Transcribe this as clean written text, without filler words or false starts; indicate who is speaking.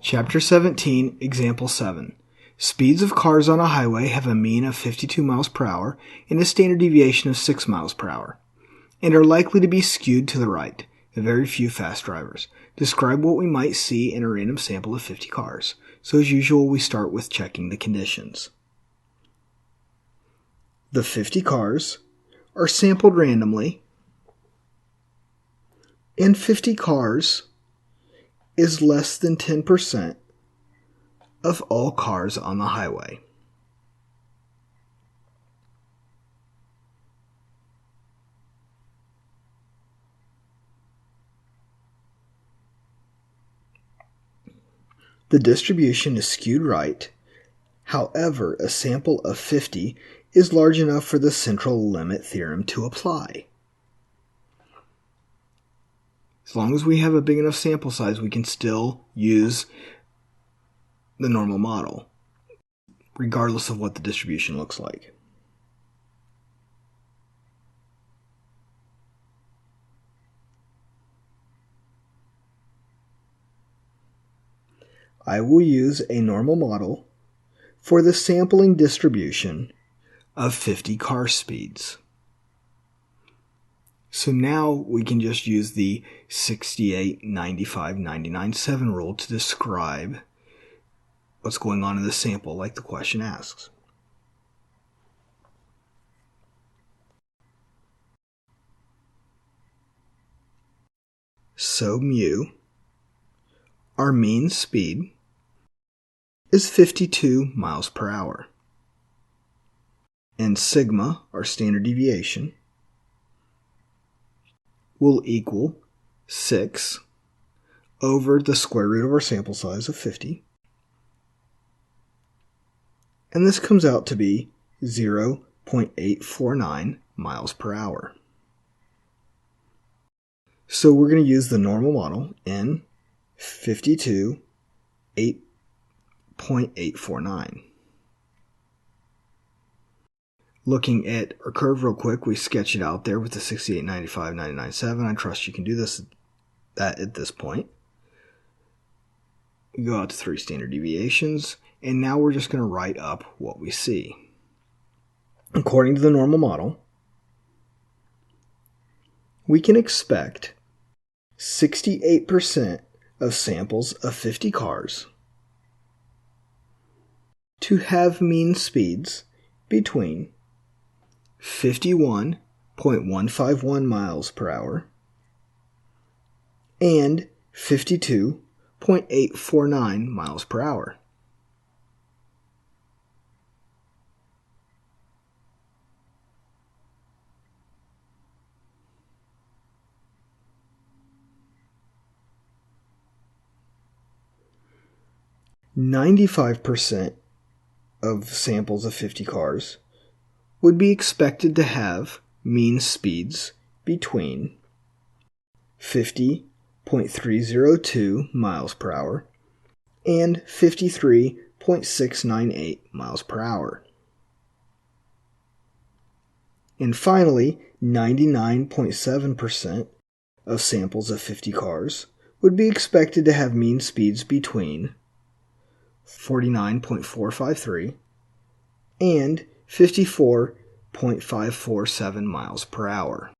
Speaker 1: Chapter 17, Example 7. Speeds of cars on a highway have a mean of 52 miles per hour and a standard deviation of 6 miles per hour, and are likely to be skewed to the right, very few fast drivers. Describe what we might see in a random sample of 50 cars. So as usual, we start with checking the conditions. The 50 cars are sampled randomly, and 50 cars is less than 10% of all cars on the highway. The distribution is skewed right. However, a sample of 50 is large enough for the central limit theorem to apply. As long as we have a big enough sample size, we can still use the normal model, regardless of what the distribution looks like. I will use a normal model for the sampling distribution of 50 car speeds. So now we can just use the 68, 95, 99, 7 rule to describe what's going on in the sample, like the question asks. So mu, our mean speed, is 52 miles per hour. And sigma, our standard deviation, will equal 6 over the square root of our sample size of 50. And this comes out to be 0.849 miles per hour. So we're going to use the normal model in 52, 8.849. Looking at our curve real quick, we sketch it out there with the 68, 95, 99, 7. I trust you can do that at this point. We go out to 3 standard deviations, and now we're just going to write up what we see. According to the normal model, we can expect 68% of samples of 50 cars to have mean speeds between 51.151 miles per hour and 52.849 miles per hour. %95 of samples of 50 cars would be expected to have mean speeds between 50.302 miles per hour and 53.698 miles per hour. And finally, 99.7% of samples of 50 cars would be expected to have mean speeds between 49.453 and 54.547 miles per hour.